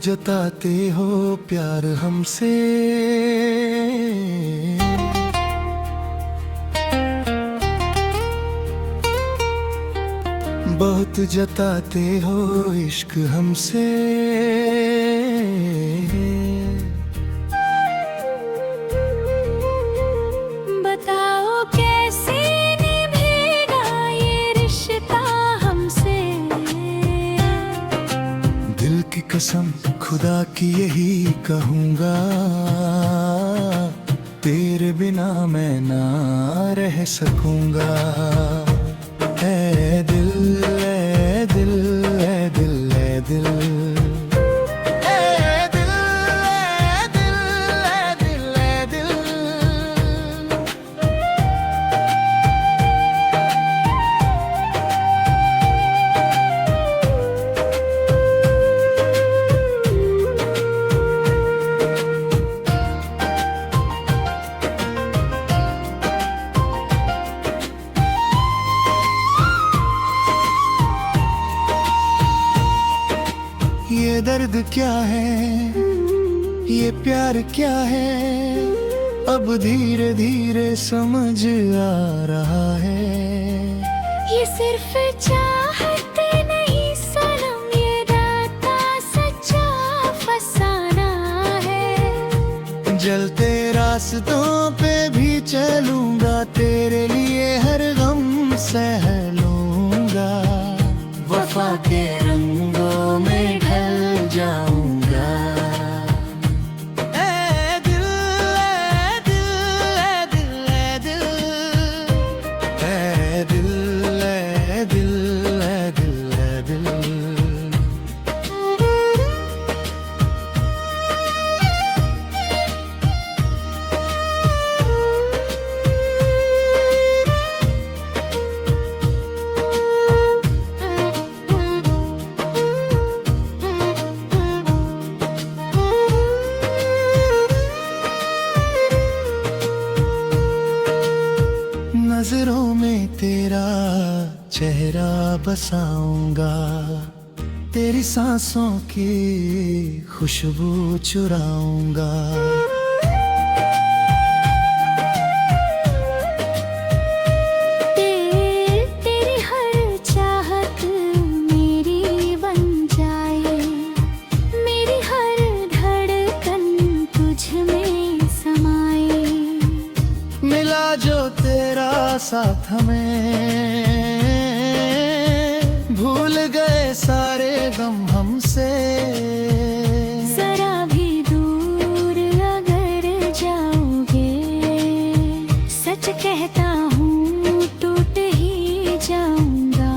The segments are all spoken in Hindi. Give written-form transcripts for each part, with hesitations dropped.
जताते हो प्यार हमसे, बहुत जताते हो इश्क हमसे। बताओ कैसे निभेगा ये रिश्ता हमसे। दिल की कसम खुदा की यही कहूँगा, तेरे बिना मैं ना रह सकूँगा। ऐ दिल ऐ दिल ऐ दिल ऐ दिल, ऐ दिल ऐ दिल ऐ दिल ऐ दिल। ये दर्द क्या है, ये प्यार क्या है, अब धीरे धीरे समझ आ रहा है। ये सिर्फ चाहत नहीं सनम, ये राता सच्चा फसाना है। जलते रास्तों पे भी चलूंगा, तेरे लिए हर गम सह लूंगा। वफा के रंगों में ढल जाऊंगा। ऐ दिल ऐ दिल ऐ दिल ऐ दिल, ऐ दिल ऐ दिल ऐ दिल ऐ दिल। नजरों में तेरा चेहरा बसाऊंगा, तेरी सांसों की खुशबू चुराऊंगा। तेरी हर चाहत मेरी बन जाए, मेरी हर धड़कन तुझ में समाए। मिला जो तेरा साथ हमें, भूल गए सारे गम हमसे। जरा भी दूर अगर जाओगे, सच कहता हूँ टूट ही जाऊंगा।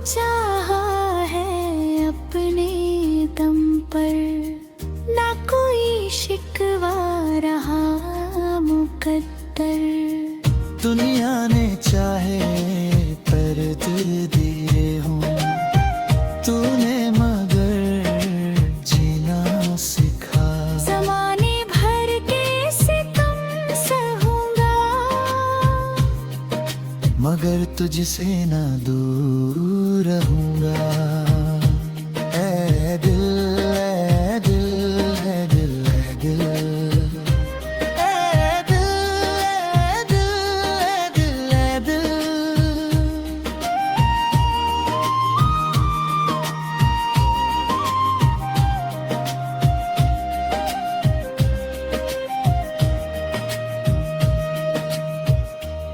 चाहा है अपने दम पर, ना कोई शिकवा रहा मुकद्दर। दुनिया ने चाहे दर्द दिए हों, तूने मगर जीना सिखा। ज़माने भर के सितम सहूंगा, मगर तुझसे ना दूर रहूंगा। ऐ दिल ऐ दिल ऐ दिल ऐ दिल, ऐ दिल ऐ दिल ऐ दिल ऐ दिल।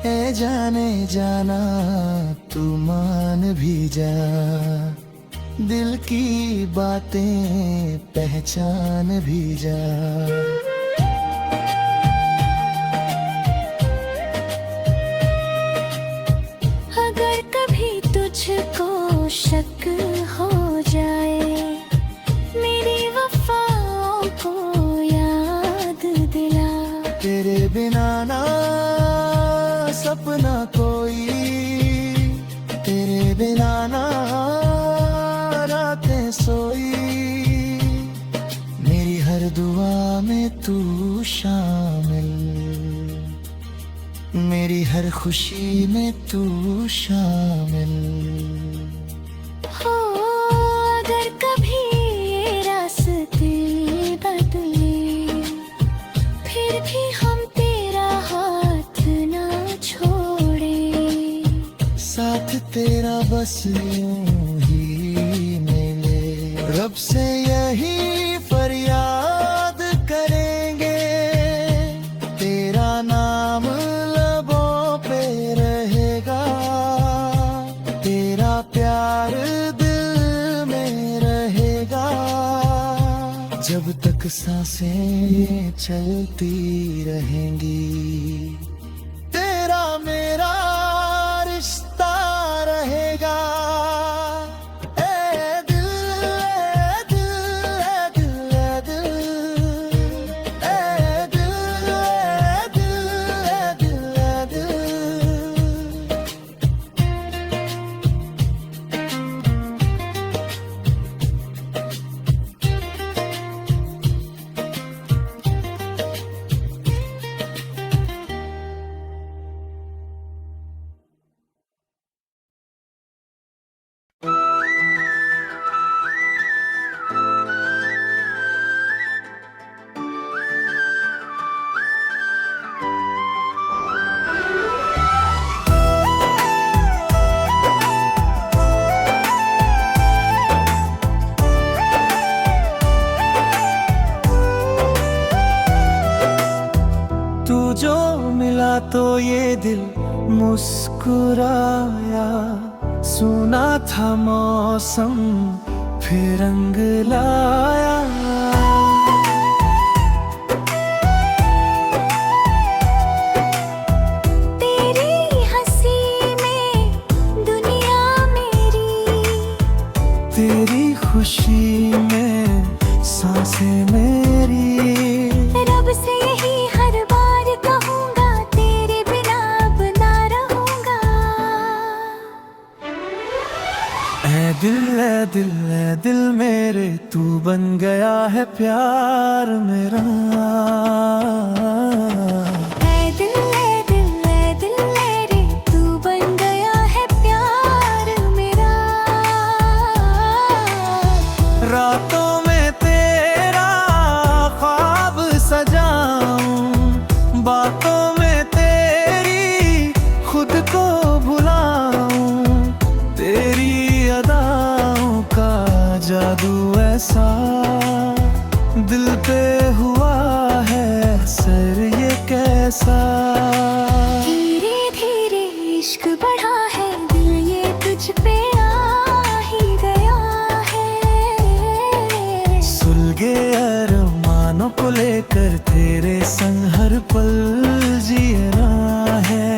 ऐ जाने जाना तू मान भी जा, दिल की बातें पहचान भी जा। अगर कभी तुझको शक हो जाए, मेरी वफाओं को याद दिला। तेरे बिना ना सपना कोई, तेरे बिना ना रातें सोई। मेरी हर दुआ में तू शामिल, मेरी हर खुशी में तू शामिल। हो अगर कभी ये रास्ते बदले, फिर भी हम तेरा हाथ ना छोड़े। साथ तेरा बस यूं ही मिले, रब से यही फरियाद करेंगे, तेरा नाम लबों पे रहेगा, तेरा प्यार दिल में रहेगा। जब तक सांसें चलती रहेंगी, तेरा मेरा रिश्ता रहेगा। ए दिल, ए दिल, ए दिल, ए दिल, ए दिल, ए दिल, ए दिल, ए दिल। तू जो मिला तो ये दिल मुस्कुराया, सुना था मौसम फिर रंग लाया। तेरी हंसी में दुनिया मेरी, तेरी खुशी में सांसें मेरी। रब से यही हर बार कहूँगा, तेरे बिना अब ना रहूँगा। ऐ दिल, ऐ दिल, ऐ दिल मेरे, तू बन गया है प्यार मेरा। ऐ दिल, ऐ दिल, ऐ दिल मेरे, तू बन गया है प्यार मेरा। रातों में तेरा ख्वाब सजाऊं, बातों में तेरी खुद को भुलाऊं। तेरी अदाओं का जादू ऐसा दिल पे हुआ है असर, ये कैसा। धीरे धीरे इश्क बढ़ा है, दिल ये तुझ पे आ ही गया है। सुलगे अरमानों को लेकर तेरे संग हर पल जीना है।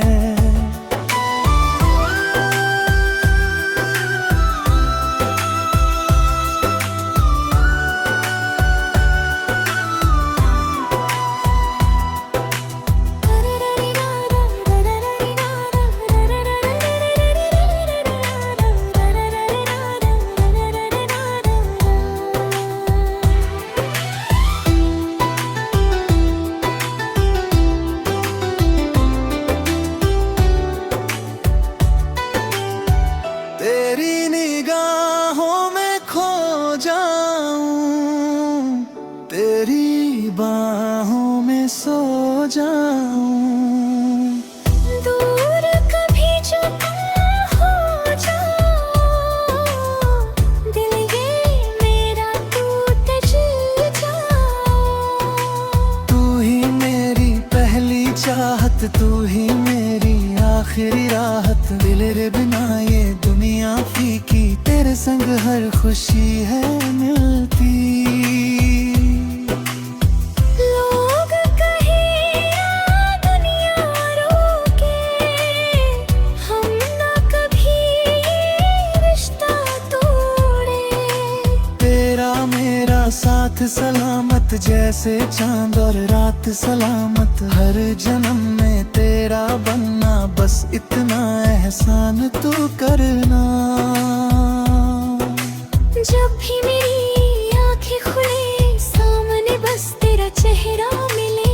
तेरी निगाहों में खो जाऊं, तेरी बाहों में सो जाऊं। दूर कभी जो तुम हो जाओ, दिल ये मेरा टूट जाओ। तू ही मेरी पहली चाहत, तू ही मेरी आखिरी राहत। तेरे बिना ये दुनिया फीकी, तेरे संग हर खुशी है मिलती। लोग कहे या दुनिया रोके, हम ना कभी रिश्ता तोड़े। तेरा मेरा साथ सलामत जैसे चांद और रात सलामत, हर जन्म में तेरा बनना, बस इतना एहसान तू करना। जब भी मेरी आंखें खुले, सामने बस तेरा चेहरा मिले।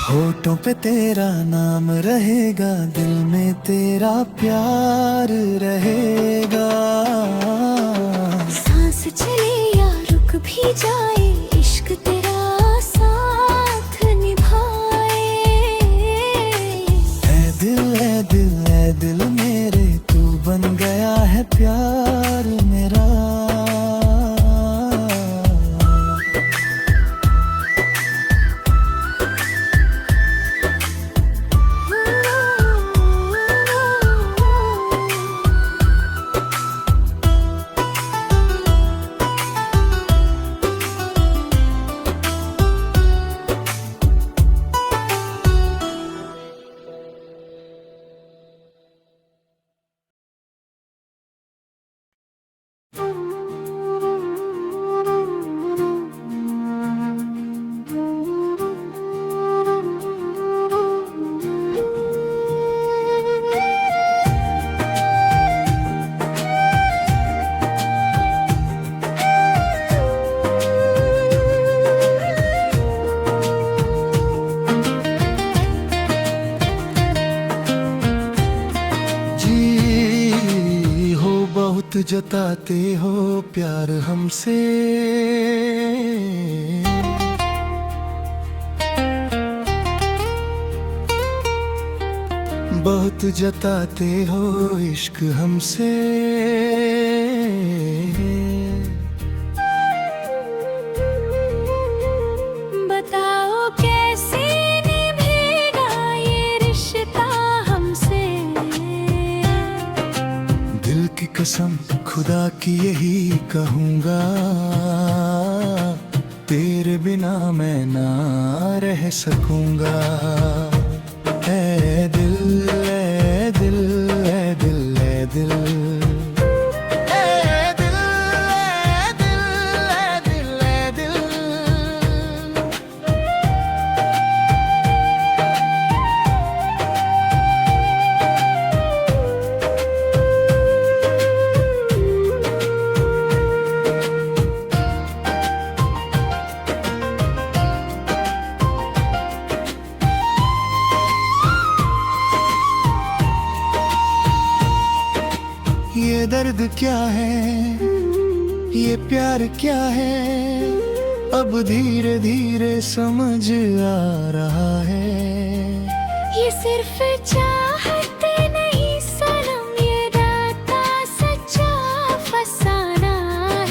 होठों पे तेरा नाम रहेगा, दिल में तेरा प्यार रहेगा। सांस चले या रुक भी जाए, इश्क तेरा साथ निभाए। ऐ दिल ऐ दिल ऐ दिल मेरे, तू बन गया है प्यार मेरा। जताते हो प्यार हमसे, बहुत जताते हो इश्क हमसे। बताओ कैसे निभेगा ये रिश्ता हमसे। दिल की कसम खुदा की यही कहूँगा, तेरे बिना मैं ना रह सकूँगा। ऐ दिल ऐ दिल ऐ दिल ऐ दिल, ऐ दिल ऐ दिल ऐ दिल ऐ दिल। ये दर्द क्या है, ये प्यार क्या है, अब धीरे धीरे समझ आ रहा है। ये सिर्फ चाहत नहीं सनम, ये राता सच्चा फसाना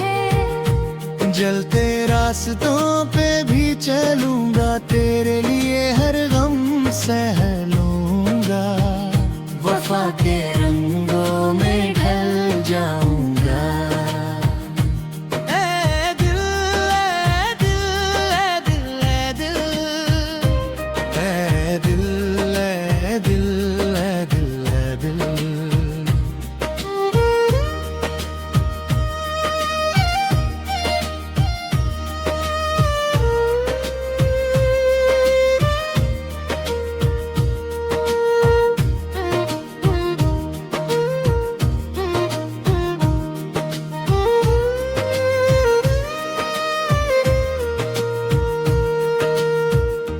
है। जलते रास्तों पे भी चलूंगा, तेरे लिए हर गम सह लूंगा। वफा के रंगों में ढल जाऊंगा। ऐ दिल ऐ दिल ऐ दिल ऐ दिल, ऐ दिल ऐ दिल ऐ दिल ऐ दिल।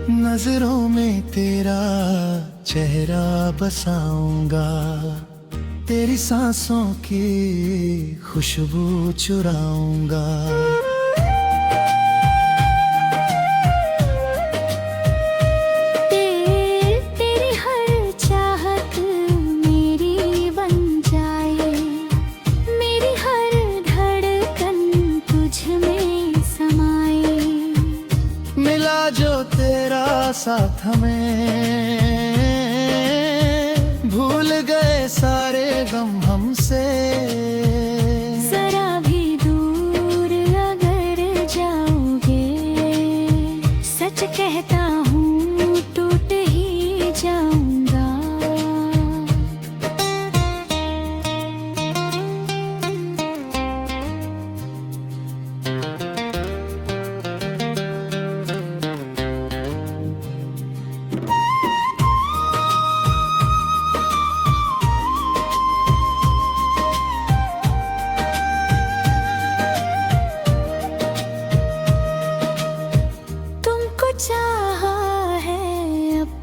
नजरों में तेरा चेहरा बसाऊंगा, तेरी सांसों की खुशबू चुराऊंगा। तेरी हर चाहत मेरी बन जाए, मेरी हर धड़कन तुझ में समाए। मिला जो तेरा साथ हमें, भूल गए सारे गम हमसे। जरा भी दूर अगर जाओगे, सच कहता हूँ टूट ही जाऊंगा।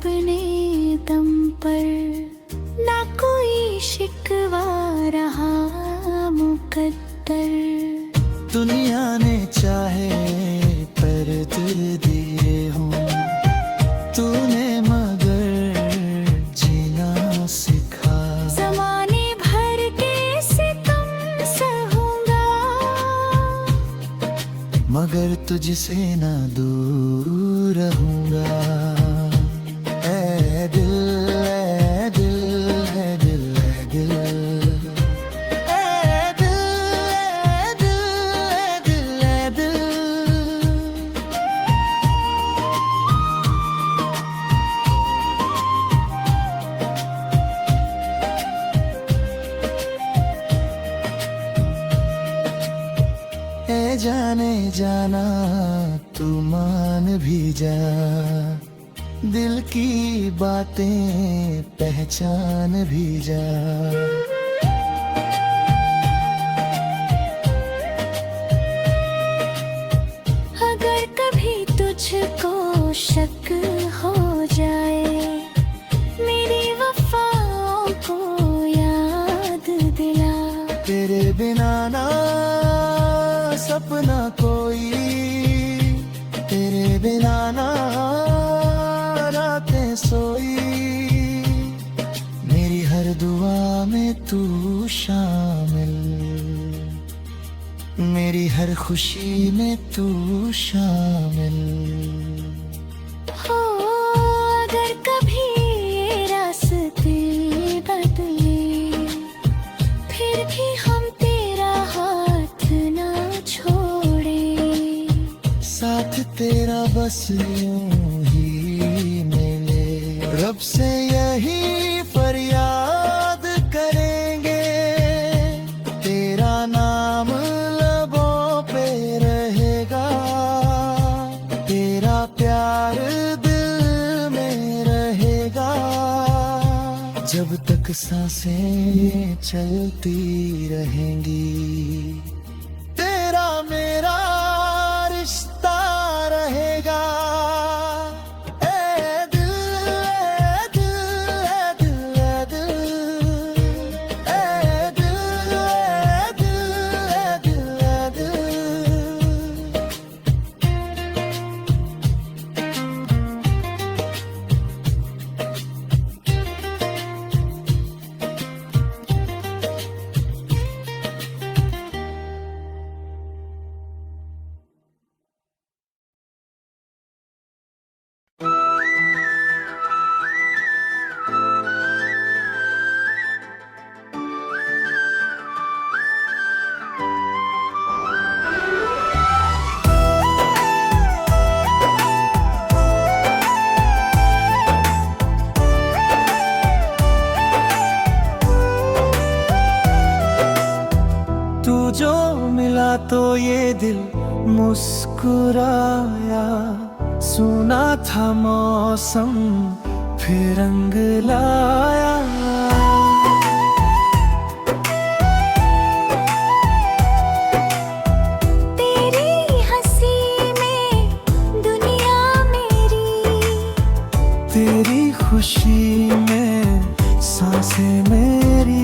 अपने दम पर, ना कोई शिकवा रहा मुकद्दर। दुनिया ने चाहे पर दिल दिए हों, तूने मगर जीना सिखा। ज़माने भर के सितम सहूंगा, मगर तुझसे ना दूर रहूंगा। ऐ दिल, ऐ दिल, ऐ दिल, ऐ दिल, ऐ दिल, ऐ दिल, ऐ दिल, ऐ दिल। ऐ जाने जाना तू मान भी जा, दिल की बातें पहचान भी जा। अगर कभी तुझको शक हो जाए, मेरी वफाओं को याद दिला। तेरे बिना ना सपना कोई, तेरे बिना ना रातें सोई। मेरी हर दुआ में तू शामिल, मेरी हर खुशी में तू शामिल। हो अगर कभी ये रास्ते बदले, फिर भी हम तेरा हाथ ना छोड़े। साथ तेरा बस यूं ही मिले, रब से यही फरियाद करेंगे। तेरा नाम लबों पे रहेगा, तेरा प्यार दिल में रहेगा। जब तक सांसें चलती रहेंगी, तेरा मेरा रिश्ता रहेगा। ऐ दिल, ऐ दिल, ऐ दिल, ऐ दिल, ऐ दिल, ऐ दिल, ऐ दिल, ऐ दिल। तू जो मिला तो ये दिल मुस्कुराया, सुना था मौसम फिर रंग लाया। तेरी हंसी में दुनिया मेरी, तेरी खुशी में सांसें मेरी।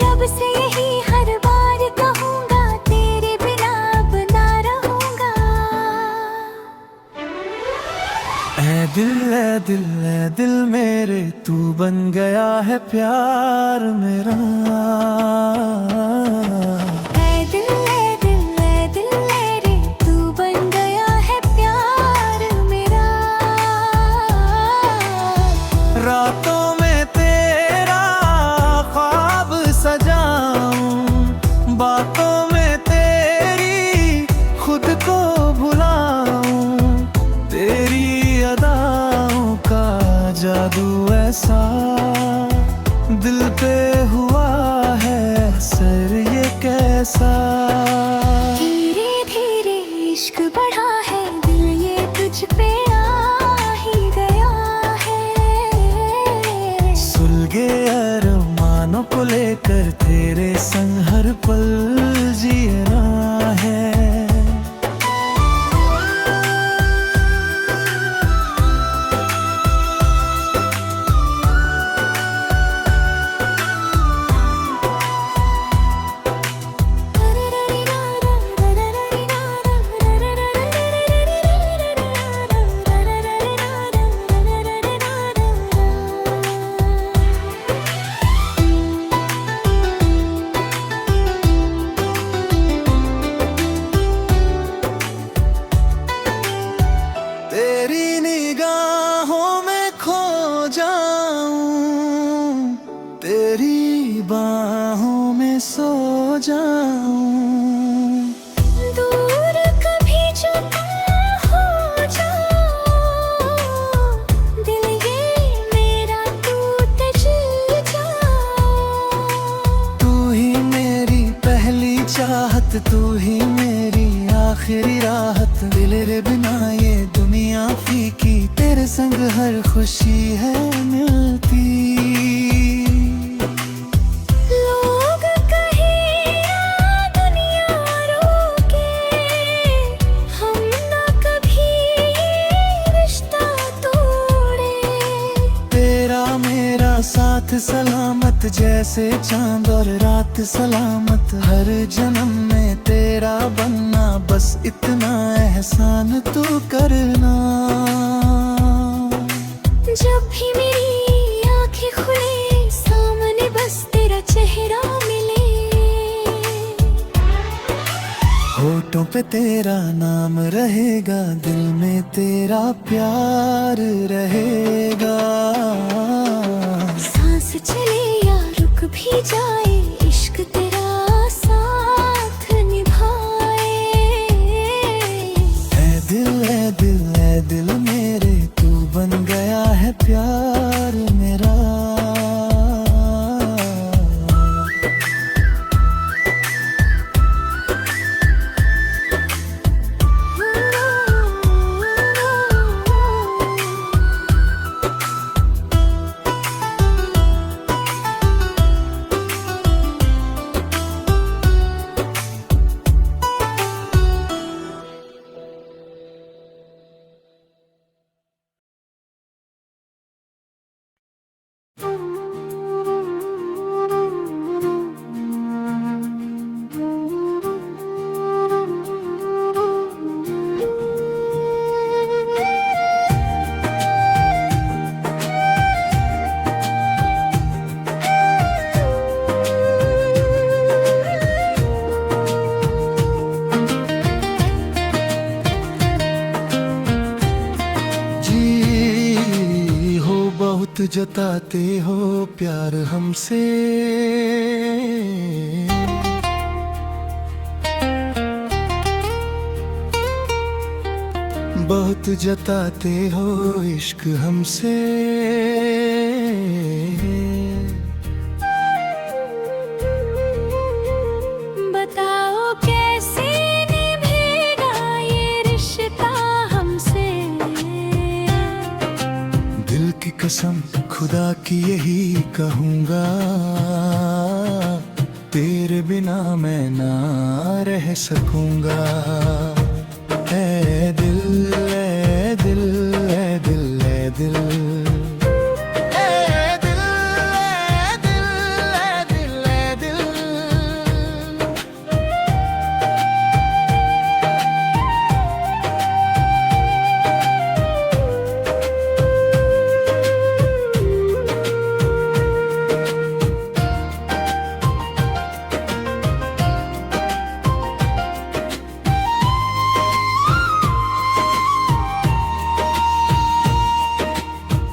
रब से यही हर बार कहूँगा, तेरे बिना अब ना रहूँगा। ऐ दिल, ऐ दिल, ऐ दिल मेरे, तू बन गया है प्यार मेरा। ऐ दिल, ऐ दिल, ऐ दिल मेरे, तू बन गया है प्यार मेरा। रातों में तेरा ख्वाब सजाऊं, बातों में तेरी खुद को भुलाऊं। तेरी अदाओं का जादू ऐसा दिल पे हुआ है असर, ये कैसा। धीरे धीरे इश्क बढ़ा है, दिल ये तुझ पे आ ही गया है। सुलगे अरमानों को लेकर तेरे संग हर पल जीना है। निगाहों में खो जाऊं, तेरी बाहों में सो जाऊं। दूर कभी जो तुम हो जाओ, दिल ये मेरा टूट जाओ। तू ही मेरी पहली चाहत, तू ही मेरी आखिरी राहत। दिल रे बिना ये दुनिया फीकी, तेरे संग हर खुशी है मिलती। लोग कहे या दुनिया रोके, हम ना कभी रिश्ता तोड़े। तेरा मेरा साथ सलामत, जैसे चांद और रात सलामत। हर जन्म में तेरा बनना, बस इतना एहसान तू करना। जब भी मेरी आंखें खुले, सामने बस तेरा चेहरा मिले। होठों पे तेरा नाम रहेगा, दिल में तेरा प्यार रहेगा। सांस चले या रुक भी जाए, इश्क तेरा साथ निभाए। ऐ दिल ऐ दिल ऐ दिल मेरे, तू बन गया है प्यार मेरा। बहुत जताते हो प्यार हमसे, बहुत जताते हो इश्क हमसे। बताओ कैसे निभेगा ये रिश्ता हमसे। दिल की कसम खुदा की यही कहूँगा, तेरे बिना मैं ना रह सकूँगा। ऐ दिल ऐ दिल ऐ दिल ऐ दिल, ऐ दिल ऐ दिल ऐ दिल ऐ दिल।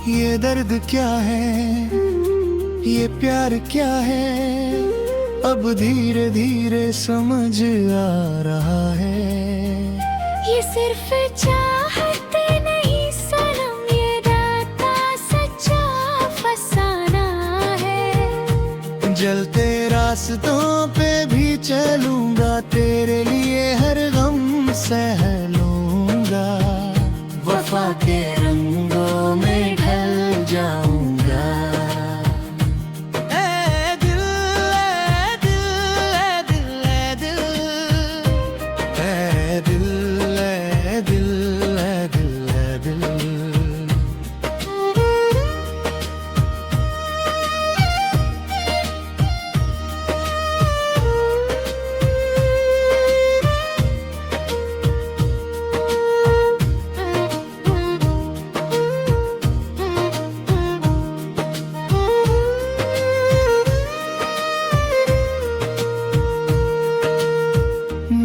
ये दर्द क्या है, ये प्यार क्या है, अब धीरे धीरे समझ आ रहा है। ये सिर्फ चाहत नहीं सनम, ये राता सच्चा फसाना है। जलते रास्तों पे भी चलूंगा, तेरे लिए हर गम सह लूंगा। वफा के रंगों में ढल जाऊंगा। ऐ दिल ऐ दिल ऐ दिल ऐ दिल, ऐ दिल ऐ दिल ऐ दिल ऐ दिल।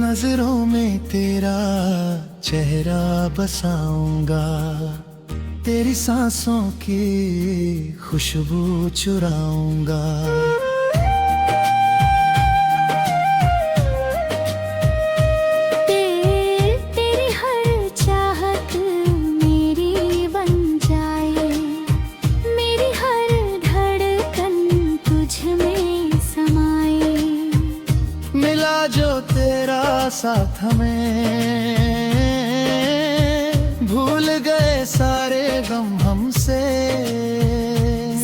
नजरों में तेरा चेहरा बसाऊंगा, तेरी सांसों की खुशबू चुराऊंगा। तेरी हर चाहत मेरी बन जाए, मेरी हर धड़कन तुझ में समाए। मिला जो तेरा साथ हमें, भूल गए सारे गम हमसे।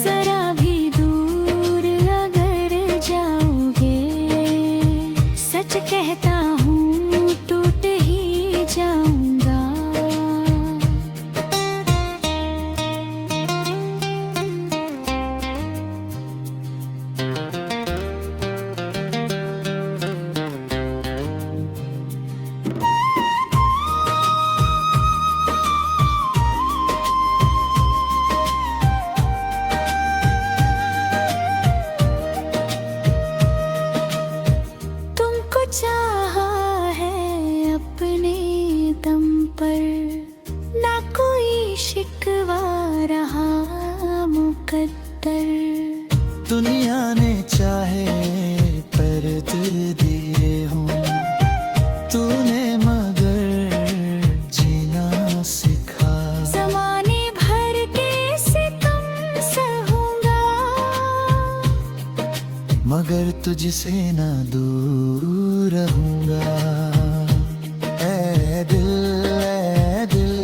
जरा भी दूर अगर जाओगे, सच कहता हूँ टूट ही जाऊंगा। तुमको चाहा है अपने दम पर, ना कोई शिकवा रहा मुकद्दर। दुनिया ने चाहे पर दिल दिए हों, तूने मगर जीना सिखा। ज़माने भर के सितम सहूंगा, मगर तुझसे ना दूर रहूंगा। ऐ दिल, ऐ दिल,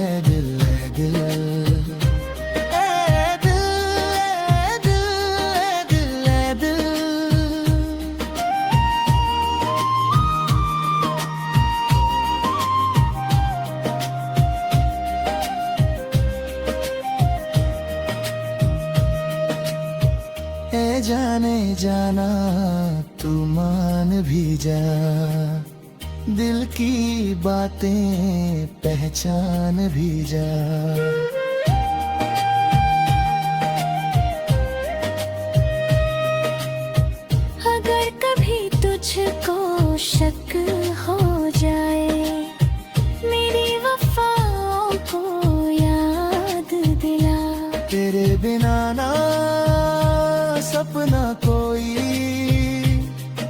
ऐ दिल, ऐ दिल, ऐ दिल, ऐ दिल, ऐ दिल, ऐ दिल। ए जाने जाना तू मान भी जा, दिल की बातें पहचान भी जा। अगर कभी तुझको शक हो जाए, मेरी वफाओं को याद दिला। तेरे बिना ना सपना कोई,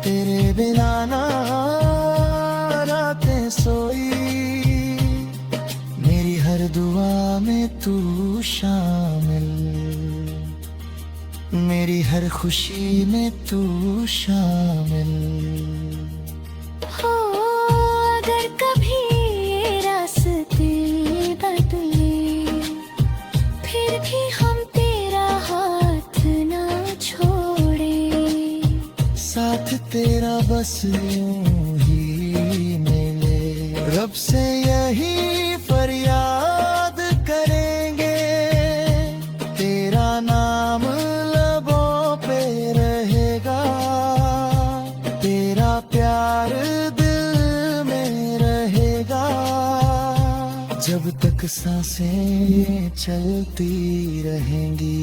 तेरे बिना ना रातें सोई। मेरी हर दुआ में तू शामिल, मेरी हर खुशी में तू शामिल। हो अगर कभी ये रास्ते बदले, फिर भी हम तेरा हाथ ना छोड़े। साथ तेरा बस यूं ही मिले, रब से यही फरियाद करेंगे। तेरा नाम लबों पे रहेगा, तेरा प्यार दिल में रहेगा। जब तक सांसें चलती रहेंगी।